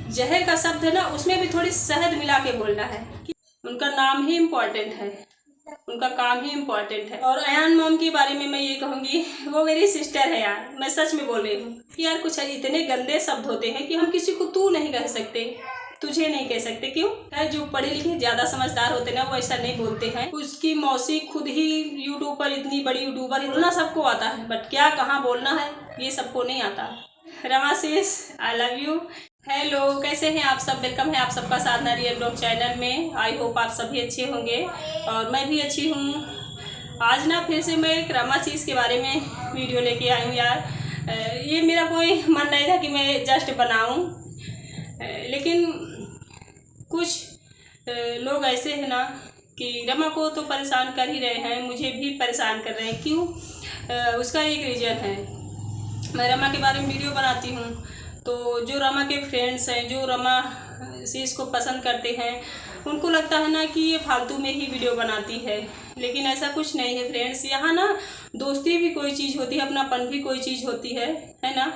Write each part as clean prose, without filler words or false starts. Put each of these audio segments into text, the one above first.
जहर का शब्द है ना, उसमें भी थोड़ी शहद मिला के बोलना है। उनका नाम ही इम्पोर्टेंट है, उनका काम ही इम्पोर्टेंट है। और अयान मॉम के बारे में मैं ये कहूँगी, वो मेरी सिस्टर है यार, मैं सच में बोल रही हूँ यार। कुछ इतने गंदे शब्द होते हैं कि हम किसी को तू नहीं कह सकते, तुझे नहीं कह सकते। क्यों? जो पढ़े लिखे ज़्यादा समझदार होते ना, वो ऐसा नहीं बोलते हैं। उसकी मौसी खुद ही यूट्यूब पर इतनी बड़ी यूट्यूबर, बोलना सबको आता है, बट क्या कहाँ बोलना है ये सबको नहीं आता। रमा सिस, आई लव यू। हेलो, कैसे हैं आप सब? वेलकम है आप सबका साधना रियल ब्लॉग चैनल में। आई होप आप सभी अच्छे होंगे और मैं भी अच्छी हूँ। आज ना फिर से मैं एक रमा सिस के बारे में वीडियो लेके आई हूँ यार। ये मेरा कोई मन नहीं था कि मैं जस्ट बनाऊँ, लेकिन कुछ लोग ऐसे हैं ना कि रमा को तो परेशान कर ही रहे हैं, मुझे भी परेशान कर रहे हैं। क्यों? उसका एक रीज़न है। मैं रमा के बारे में वीडियो बनाती हूँ तो जो रमा के फ्रेंड्स हैं, जो रमा सिस को पसंद करते हैं, उनको लगता है ना कि ये फालतू में ही वीडियो बनाती है। लेकिन ऐसा कुछ नहीं है फ्रेंड्स। यहाँ ना दोस्ती भी कोई चीज़ होती है, अपनापन भी कोई चीज़ होती है ना।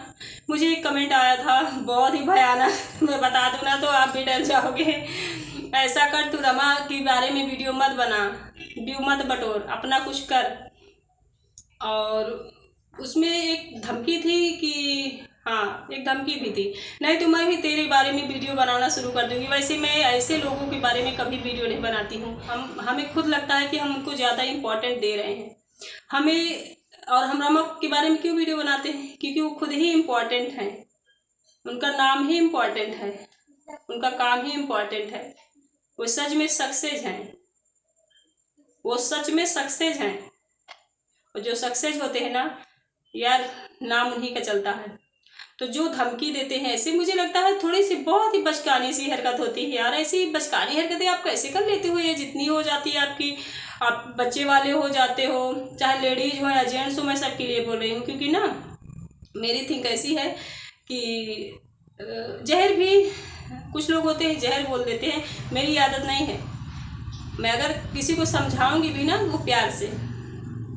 मुझे एक कमेंट आया था बहुत ही भयानक, मैं बता दूँ ना तो आप भी डर जाओगे। ऐसा कर, तू रमा के बारे में वीडियो मत बना, व्यू मत बटोर, अपना कुछ कर। और उसमें एक धमकी थी कि हाँ, एक धमकी भी थी, नहीं तो मैं भी तेरे बारे में वीडियो बनाना शुरू कर दूंगी। वैसे मैं ऐसे लोगों के बारे में कभी वीडियो नहीं बनाती हूँ। हमें खुद लगता है कि हम उनको ज़्यादा इम्पोर्टेंट दे रहे हैं हमें। और हम रमा के बारे में क्यों वीडियो बनाते हैं? क्योंकि वो खुद ही इम्पोर्टेंट हैं, उनका नाम ही इम्पोर्टेंट है, उनका काम ही इम्पोर्टेंट है। वो सच में सक्सेस हैं, वो सच में सक्सेस हैं। और जो सक्सेस होते हैं ना यार, नाम उन्हीं का चलता है। तो जो धमकी देते हैं ऐसे, मुझे लगता है थोड़ी सी बहुत ही बचकानी सी हरकत होती है यार। ऐसी बचकानी हरकतें आप कैसे कर लेते हो? ये जितनी हो जाती है आपकी, आप बच्चे वाले हो जाते हो, चाहे लेडीज हो या जेंट्स हो, मैं सबके लिए बोल रही हूँ। क्योंकि ना मेरी थिंक ऐसी है कि जहर भी, कुछ लोग होते हैं जहर बोल देते हैं। मेरी आदत नहीं है। मैं अगर किसी को समझाऊंगी भी ना, वो प्यार से,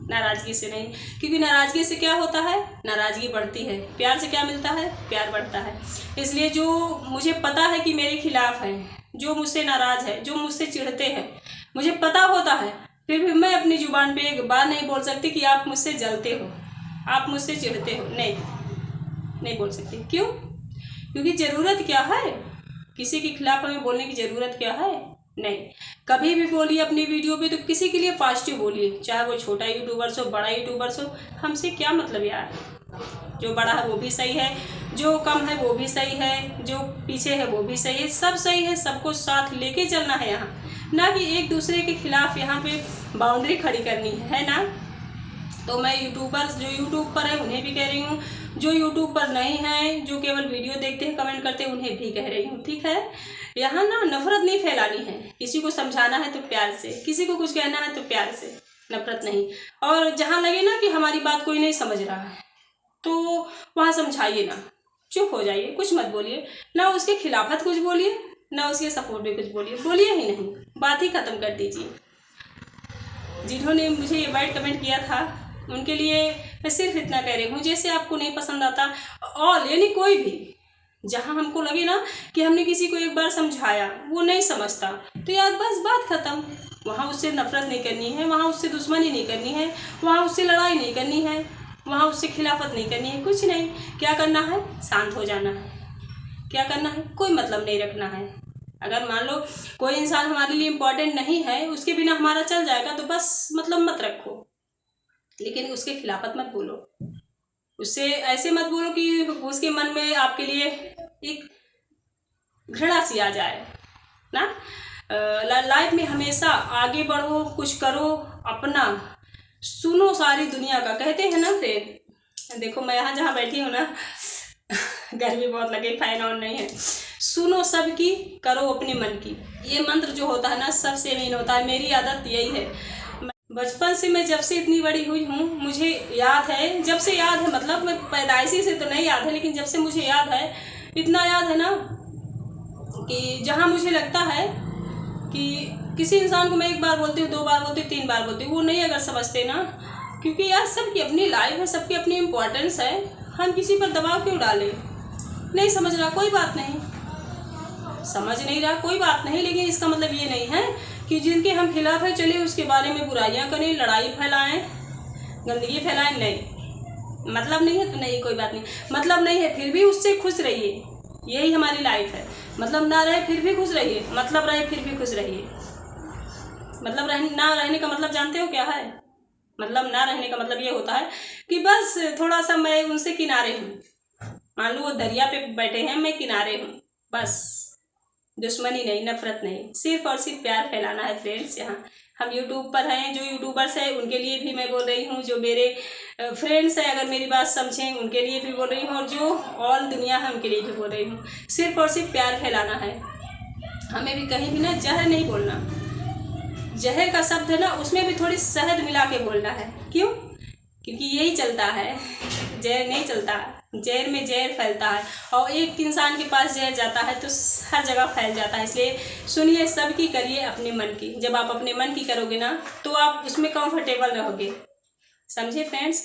नाराज़गी से नहीं। क्योंकि नाराज़गी से क्या होता है? नाराज़गी बढ़ती है। प्यार से क्या मिलता है? प्यार बढ़ता है। इसलिए जो मुझे पता है कि मेरे खिलाफ है, जो मुझसे नाराज़ है, जो मुझसे चिढ़ते हैं, मुझे पता होता है, फिर भी मैं अपनी ज़ुबान पे एक बार नहीं बोल सकती कि आप मुझसे जलते हो, आप मुझसे चिढ़ते हो। नहीं बोल सकती। क्यों? क्योंकि ज़रूरत क्या है? किसी के खिलाफ हमें बोलने की ज़रूरत क्या है? नहीं। कभी भी बोलिए अपनी वीडियो पे तो किसी के लिए पॉजिटिव बोलिए, चाहे वो छोटा यूट्यूबर्स हो, बड़ा यूट्यूबर्स हो। हमसे क्या मतलब यार? जो बड़ा है वो भी सही है, जो कम है वो भी सही है, जो पीछे है वो भी सही है, सब सही है। सबको साथ लेके चलना है यहाँ, ना कि एक दूसरे के खिलाफ यहाँ पे बाउंड्री खड़ी करनी है ना। तो मैं यूट्यूबर्स जो यूट्यूब पर है उन्हें भी कह रही हूँ, जो यूट्यूब पर नहीं है, जो केवल वीडियो देखते हैं, कमेंट करते हैं, उन्हें भी कह रही हूँ। ठीक है? यहाँ ना नफरत नहीं फैलानी है। किसी को समझाना है तो प्यार से, किसी को कुछ कहना है तो प्यार से, नफरत नहीं। और जहाँ लगे ना कि हमारी बात कोई नहीं समझ रहा है तो वहाँ समझाइए ना, चुप हो जाइए, कुछ मत बोलिए। ना उसके खिलाफत कुछ बोलिए, ना उसके सपोर्ट में कुछ बोलिए ही नहीं, बात ही ख़त्म कर दीजिए। जिन्होंने मुझे ये बैड कमेंट किया था उनके लिए मैं सिर्फ इतना कह रही हूँ, जैसे आपको नहीं पसंद आता ऑल, यानी कोई भी, जहाँ हमको लगे ना कि हमने किसी को एक बार समझाया, वो नहीं समझता, तो यार बस बात ख़त्म। वहाँ उससे नफरत नहीं करनी है, वहाँ उससे दुश्मनी नहीं करनी है, वहाँ उससे लड़ाई नहीं करनी है, वहाँ उससे खिलाफत नहीं करनी है, कुछ नहीं। क्या करना है? शांत हो जाना है। क्या करना है? कोई मतलब नहीं रखना है। अगर मान लो कोई इंसान हमारे लिए इम्पोर्टेंट नहीं है, उसके बिना हमारा चल जाएगा, तो बस मतलब मत रखो, लेकिन उसके खिलाफत मत बोलो, उससे ऐसे मत बोलो कि उसके मन में आपके लिए एक घृणा सी आ जाए ना। लाइफ में हमेशा आगे बढ़ो, कुछ करो, अपना सुनो सारी दुनिया का, कहते हैं ना फ्रेंड। देखो मैं यहाँ जहाँ बैठी हूँ ना, गर्मी बहुत लगे, फैन ऑन नहीं है। सुनो सबकी, करो अपने मन की। ये मंत्र जो होता है ना, सबसे मेन होता है। मेरी आदत यही है। बचपन से, मैं जब से इतनी बड़ी हुई हूँ, मुझे याद है, जब से याद है, मतलब मैं पैदाइशी से तो नहीं याद है, लेकिन जब से मुझे याद है, इतना याद है ना कि जहाँ मुझे लगता है कि किसी इंसान को मैं एक बार बोलती हूँ, 2 बार बोलती हूँ, 3 बार बोलती हूँ, वो नहीं अगर समझते ना, क्योंकि यार सबकी अपनी लाइफ है, सबकी अपनी इम्पोर्टेंस है, हम किसी पर दबाव क्यों डालें? नहीं समझ रहा, कोई बात नहीं, समझ नहीं रहा, कोई बात नहीं, लेकिन इसका मतलब ये नहीं है कि जिनके हम खिलाफ है चलिए उसके बारे में बुराइयां करें, लड़ाई फैलाएं, गंदगी फैलाएं। नहीं, मतलब नहीं है तो नहीं, कोई बात नहीं, मतलब नहीं है फिर भी उससे खुश रहिए, यही हमारी लाइफ है। मतलब ना रहे फिर भी खुश रहिए, मतलब रहे फिर भी खुश रहिए। मतलब ना रहने का मतलब जानते हो क्या है? मतलब ना रहने का मतलब ये होता है कि बस थोड़ा सा मैं उनसे किनारे हूँ, मान लो वो दरिया पे बैठे हैं, मैं किनारे हूँ, बस। दुश्मनी नहीं, नफरत नहीं, सिर्फ और सिर्फ प्यार फैलाना है फ्रेंड्स। यहाँ हम यूट्यूब पर हैं, जो यूट्यूबर्स हैं उनके लिए भी मैं बोल रही हूँ, जो मेरे फ्रेंड्स हैं अगर मेरी बात समझें उनके लिए भी बोल रही हूँ, और जो ऑल दुनिया है उनके लिए भी बोल रही हूँ, सिर्फ और सिर्फ प्यार फैलाना है। हमें भी कहीं भी ना जहर नहीं बोलना। जहर का शब्द है ना, उसमें भी थोड़ी शहद मिला के बोलना है। क्यों? क्योंकि यही चलता है, जहर नहीं चलता, जहर में जहर फैलता है, और एक इंसान के पास जहर जाता है तो हर जगह फैल जाता है। इसलिए सुनिए, सबकी करिए अपने मन की। जब आप अपने मन की करोगे ना तो आप उसमें कंफर्टेबल रहोगे, समझे फ्रेंड्स।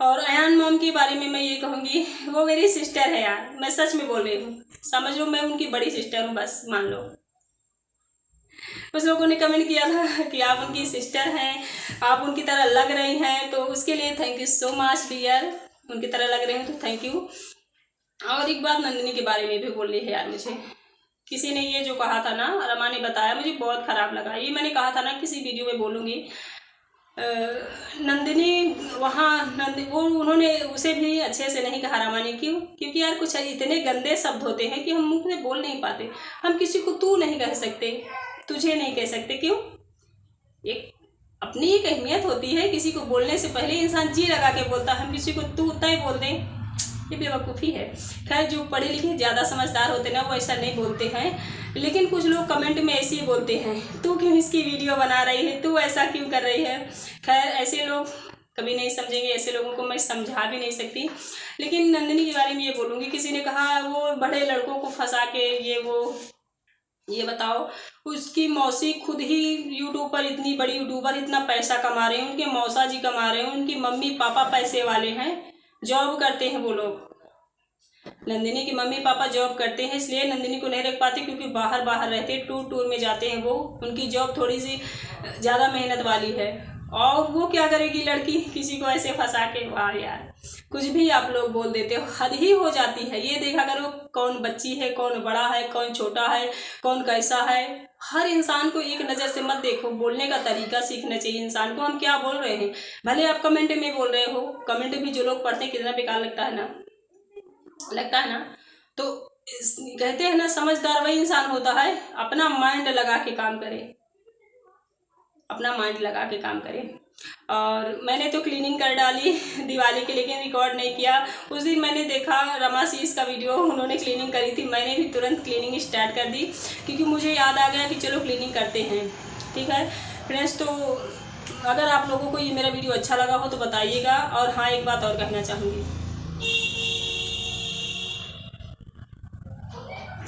और अयान मॉम के बारे में मैं ये कहूँगी, वो मेरी सिस्टर है यार, मैं सच में बोल रही हूँ, समझ लो मैं उनकी बड़ी सिस्टर हूँ, बस मान लो। कुछ लोगों ने कमेंट किया था कि आप उनकी सिस्टर हैं, आप उनकी तरह लग रही हैं, तो उसके लिए thank you so much dear. उनकी तरह लग रहे हैं तो थैंक यू। और एक बात नंदिनी के बारे में भी बोलनी है यार मुझे। किसी ने ये जो कहा था ना, रमा ने बताया, मुझे बहुत ख़राब लगा। ये मैंने कहा था ना किसी वीडियो में बोलूँगी। नंदिनी वो उन्होंने उसे भी अच्छे से नहीं कहा रमा ने। क्यों? क्योंकि यार कुछ इतने गंदे शब्द होते हैं कि हम मुँह से बोल नहीं पाते। हम किसी को तू नहीं कह सकते, तुझे नहीं कह सकते। क्यों? एक अपनी एक अहमियत होती है, किसी को बोलने से पहले इंसान जी लगा के बोलता है। हम किसी को तू तय बोल दें, ये बेवकूफ़ी है। खैर, जो पढ़े लिखे ज़्यादा समझदार होते ना वो ऐसा नहीं बोलते हैं, लेकिन कुछ लोग कमेंट में ऐसे ही बोलते हैं, तू क्यों इसकी वीडियो बना रही है, तू ऐसा क्यों कर रही है। खैर, ऐसे लोग कभी नहीं समझेंगे, ऐसे लोगों को मैं समझा भी नहीं सकती। लेकिन नंदिनी के बारे में ये बोलूँगी, किसी ने कहा वो बड़े लड़कों को फंसा के ये बताओ, उसकी मौसी खुद ही यूट्यूब पर इतनी बड़ी यूट्यूबर, इतना पैसा कमा रहे हैं, उनके मौसा जी कमा रहे हैं, उनकी मम्मी पापा पैसे वाले हैं, जॉब करते हैं वो लोग। नंदिनी के मम्मी पापा जॉब करते हैं, इसलिए नंदिनी को नहीं रख पाते, क्योंकि बाहर रहते, टूर में जाते हैं वो। उनकी जॉब थोड़ी सी ज़्यादा मेहनत वाली है, और वो क्या करेगी लड़की किसी को ऐसे फंसा के। वाह यार, कुछ भी आप लोग बोल देते हो, हद ही हो जाती है। ये देखा करो कौन बच्ची है, कौन बड़ा है, कौन छोटा है, कौन कैसा है। हर इंसान को एक नज़र से मत देखो, बोलने का तरीका सीखना चाहिए इंसान को। हम क्या बोल रहे हैं, भले आप कमेंट में बोल रहे हो, कमेंट भी जो लोग पढ़ते हैं कितना बेकार लगता है ना। तो कहते हैं ना, समझदार वही इंसान होता है अपना माइंड लगा के काम करे, अपना माइंड लगा के काम करें। और मैंने तो क्लीनिंग कर डाली दिवाली के, लेकिन रिकॉर्ड नहीं किया। उस दिन मैंने देखा रमा शीस का वीडियो, उन्होंने क्लीनिंग करी थी, मैंने भी तुरंत क्लीनिंग स्टार्ट कर दी, क्योंकि मुझे याद आ गया कि चलो क्लीनिंग करते हैं। ठीक है फ्रेंड्स, तो अगर आप लोगों को ये मेरा वीडियो अच्छा लगा हो तो बताइएगा। और हाँ, एक बात और कहना चाहूँगी,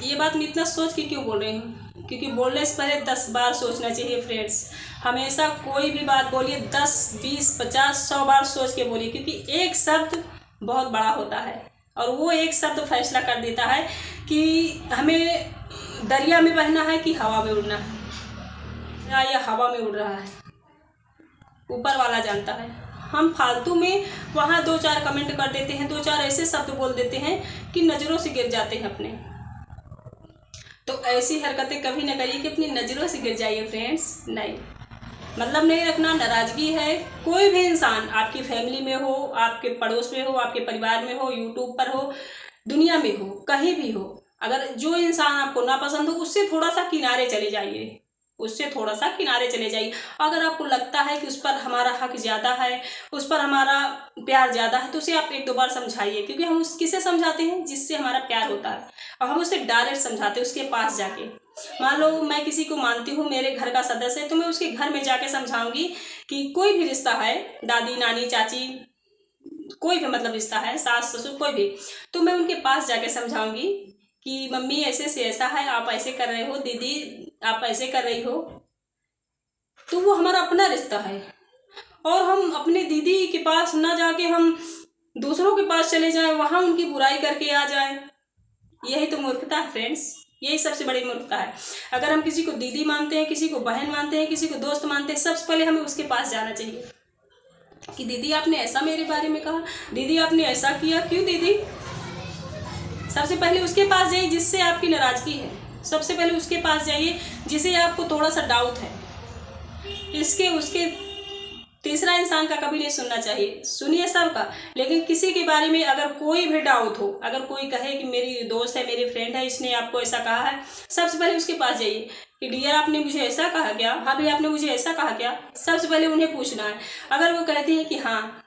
ये बात मैं इतना सोच के क्यों बोल रही हूँ, क्योंकि बोलने से पहले 10 बार सोचना चाहिए फ्रेंड्स। हमेशा कोई भी बात बोलिए 10, 20, 50, 100 बार सोच के बोलिए, क्योंकि एक शब्द बहुत बड़ा होता है, और वो एक शब्द फैसला कर देता है कि हमें दरिया में बहना है कि हवा में उड़ना है, या हवा में उड़ रहा है, ऊपर वाला जानता है। हम फालतू में वहाँ 2-4 कमेंट कर देते हैं, 2-4 ऐसे शब्द बोल देते हैं कि नज़रों से गिर जाते हैं अपने। तो ऐसी हरकतें कभी ना करिए कि अपनी नज़रों से गिर जाइए फ्रेंड्स। नहीं, मतलब नहीं रखना, नाराज़गी है। कोई भी इंसान आपकी फैमिली में हो, आपके पड़ोस में हो, आपके परिवार में हो, यूट्यूब पर हो, दुनिया में हो, कहीं भी हो, अगर जो इंसान आपको नापसंद हो उससे थोड़ा सा किनारे चले जाइए, अगर आपको लगता है कि उस पर हमारा हक ज़्यादा है, उस पर हमारा प्यार ज़्यादा है, तो उसे आप 1-2 बार समझाइए। क्योंकि हम किसे समझाते हैं? जिससे हमारा प्यार होता है, और हम उसे डायरेक्ट समझाते हैं उसके पास जाके। मान लो मैं किसी को मानती हूँ, मेरे घर का सदस्य है, तो मैं उसके घर में जाके समझाऊंगी कि कोई भी रिश्ता है, दादी नानी चाची, कोई भी मतलब रिश्ता है, सास ससुर कोई भी, तो मैं उनके पास जाके समझाऊंगी कि मम्मी ऐसे से ऐसा है, आप ऐसे कर रहे हो, दीदी आप ऐसे कर रही हो। तो वो हमारा अपना रिश्ता है, और हम अपने दीदी के पास ना जाके हम दूसरों के पास चले जाएं, वहाँ उनकी बुराई करके आ जाएं, यही तो मूर्खता है फ्रेंड्स। यही सबसे बड़ी मूर्खता है। अगर हम किसी को दीदी मानते हैं, किसी को बहन मानते हैं, किसी को दोस्त मानते हैं, सबसे पहले हमें उसके पास जाना चाहिए कि दीदी आपने ऐसा मेरे बारे में कहा, दीदी आपने ऐसा किया, क्यों दीदी। सबसे पहले उसके पास जाइए जिससे आपकी नाराज़गी है, सबसे पहले उसके पास जाइए जिसे आपको थोड़ा सा डाउट है। इसके उसके तीसरा इंसान का कभी नहीं सुनना चाहिए, सुनिए सबका, लेकिन किसी के बारे में अगर कोई भी डाउट हो, अगर कोई कहे कि मेरी दोस्त है, मेरी फ्रेंड है, इसने आपको ऐसा कहा है, सबसे पहले उसके पास जाइए कि डियर आपने मुझे ऐसा कहा क्या, भाभी आपने मुझे ऐसा कहा क्या। सबसे पहले उन्हें पूछना है। अगर वो कहती है कि हाँ,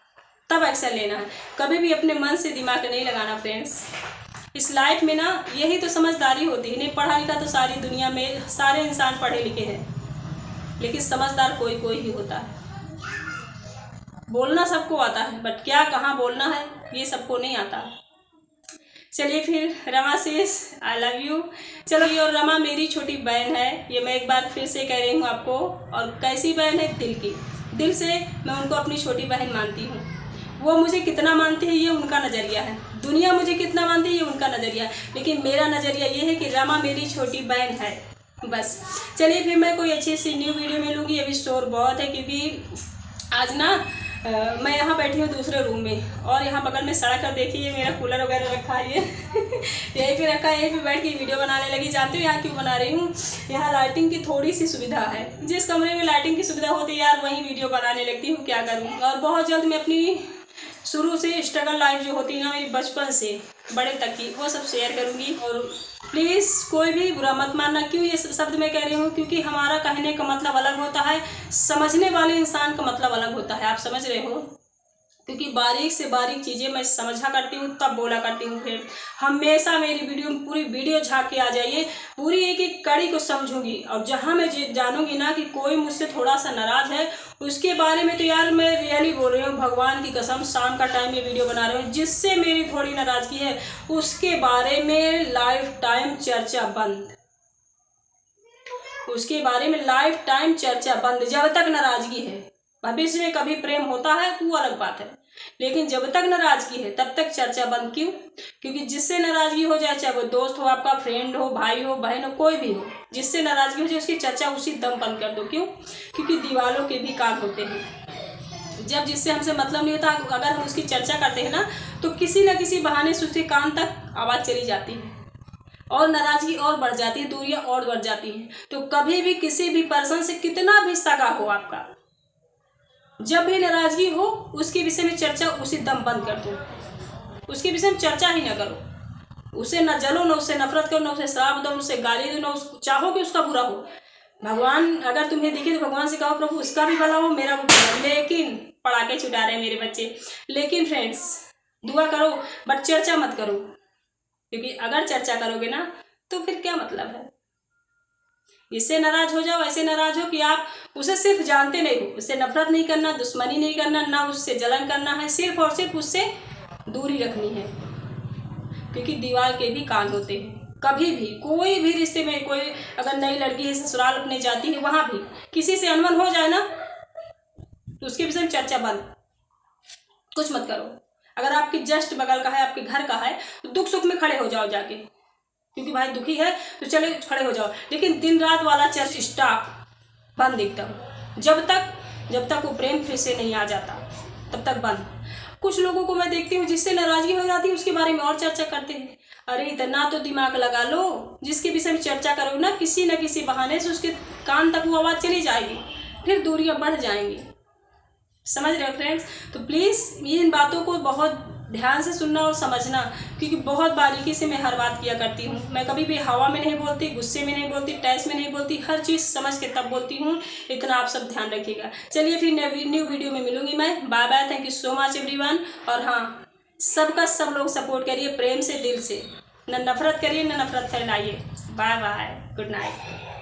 तब एक्शन लेना है। कभी भी अपने मन से दिमाग नहीं लगाना फ्रेंड्स। इस लाइफ में ना यही तो समझदारी होती है। नहीं पढ़ा लिखा तो सारी दुनिया में सारे इंसान पढ़े लिखे हैं, लेकिन समझदार कोई कोई ही होता है। बोलना सबको आता है, बट क्या कहाँ बोलना है ये सबको नहीं आता। चलिए फिर Rama cess I love you. चलो, ये और रमा मेरी छोटी बहन है, ये मैं एक बार फिर से कह रही हूँ आपको। और कैसी बहन है, दिल की, दिल से मैं उनको अपनी छोटी बहन मानती हूँ। वो मुझे कितना मानते हैं ये उनका नज़रिया है, दुनिया मुझे कितना मानती है ये उनका नज़रिया है, लेकिन मेरा नज़रिया ये है कि रमा मेरी छोटी बहन है बस। चलिए फिर मैं कोई अच्छी सी न्यू वीडियो में लूँगी। अभी शोर बहुत है क्योंकि आज ना मैं यहाँ बैठी हूँ दूसरे रूम में, और यहाँ बगल में सड़क है, देखिए मेरा कूलर वगैरह रखा है, यहीं पे रखा है, यहीं पे बैठ के वीडियो बनाने लगी। जानते हो यहाँ क्यों बना रही हूँ? यहाँ लाइटिंग की थोड़ी सी सुविधा है, जिस कमरे में लाइटिंग की सुविधा होती है यार वहीं वीडियो बनाने लगती हूँ, क्या करूँ। और बहुत जल्द मैं अपनी शुरू से स्ट्रगल लाइफ जो होती है ना मेरी बचपन से बड़े तक की, वो सब शेयर करूँगी। और प्लीज़ कोई भी बुरा मत मानना। क्यों ये शब्द मैं कह रही हूँ? क्योंकि हमारा कहने का मतलब अलग होता है, समझने वाले इंसान का मतलब अलग होता है। आप समझ रहे हो? क्योंकि बारीक से बारीक चीज़ें मैं समझा करती हूँ, तब बोला करती हूँ। फ्रेंड हमेशा मेरी वीडियो में पूरी वीडियो झाँक के आ जाइए, पूरी एक एक कड़ी को समझूंगी। और जहाँ मैं जानूंगी ना कि कोई मुझसे थोड़ा सा नाराज़ है, उसके बारे में तो यार मैं रियली बोल रही हूँ, भगवान की कसम, शाम का टाइम ये वीडियो बना रही हूँ। जिससे मेरी थोड़ी नाराज़गी है उसके बारे में लाइफ टाइम चर्चा बंद, उसके बारे में लाइफ टाइम चर्चा बंद। जब तक नाराज़गी है, भविष्य में कभी प्रेम होता है तो वो अलग बात है, लेकिन जब तक नाराज़गी है तब तक चर्चा बंद। क्यों? क्योंकि जिससे नाराज़गी हो जाए, चाहे वो दोस्त हो, आपका फ्रेंड हो, भाई हो, बहन हो, कोई भी हो, जिससे नाराज़गी हो जाए उसकी चर्चा उसी दम बंद कर दो। क्यों? क्योंकि दीवालों के भी कान होते हैं। जब जिससे हमसे मतलब नहीं होता, अगर हम उसकी चर्चा करते हैं ना, तो किसी न किसी बहाने से उसके कान तक आवाज़ चली जाती है और नाराज़गी और बढ़ जाती है, दूरियां और बढ़ जाती हैं। तो कभी भी किसी भी पर्सन से, कितना भी सगा हो आपका, जब भी नाराज़गी हो उसके विषय में चर्चा उसी दम बंद कर दो। उसके विषय में चर्चा ही ना करो, उसे न जलो, न उससे नफरत करो, न उसे श्राप दो, न उसे गाली दो, न चाहो कि उसका बुरा हो। भगवान अगर तुम्हें दिखे तो भगवान से कहो प्रभु उसका भी भला हो, मेरा भी भला हो। लेकिन पटाखे छुटा रहे हैं मेरे बच्चे। लेकिन फ्रेंड्स दुआ करो बट चर्चा मत करो, क्योंकि अगर चर्चा करोगे ना तो फिर क्या मतलब है। इससे नाराज हो जाओ, ऐसे नाराज हो कि आप उसे सिर्फ जानते नहीं हो, उससे नफरत नहीं करना, दुश्मनी नहीं करना, ना उससे जलन करना है, सिर्फ और सिर्फ उससे दूरी रखनी है। क्योंकि दीवार के भी कान होते हैं। कभी भी कोई भी रिश्ते में, कोई अगर नई लड़की है ससुराल अपने जाती है, वहां भी किसी से अनबन हो जाए ना तो उसके विषय में चर्चा बंद, कुछ मत करो। अगर आपके जस्ट बगल का है, आपके घर का है, तो दुख सुख में खड़े हो जाओ जाके, क्योंकि भाई दुखी है तो चले खड़े हो जाओ। लेकिन दिन रात वाला चर्च स्टॉप बंद एकदम, जब तक वो प्रेम फिर से नहीं आ जाता तब तक बंद। कुछ लोगों को मैं देखती हूँ जिससे नाराजगी हो जाती है उसके बारे में और चर्चा करते हैं। अरे इतना तो दिमाग लगा लो, जिसके विषय में चर्चा करोगे ना किसी न किसी बहाने से उसके कान तक वो आवाज़ चली जाएगी, फिर दूरियां बढ़ जाएंगी। समझ रहे हो फ्रेंड्स? तो प्लीज़ इन बातों को बहुत ध्यान से सुनना और समझना, क्योंकि बहुत बारीकी से मैं हर बात किया करती हूँ। मैं कभी भी हवा में नहीं बोलती, गुस्से में नहीं बोलती, टैक्स में नहीं बोलती, हर चीज़ समझ के तब बोलती हूँ। इतना आप सब ध्यान रखिएगा। चलिए फिर न्यू वीडियो में मिलूंगी मैं। Bye bye, thank you so much everyone. और हाँ, सबका सब लोग सपोर्ट करिए प्रेम से, दिल से, न नफरत करिए, न नफरत फैलाइए। Bye bye, good night.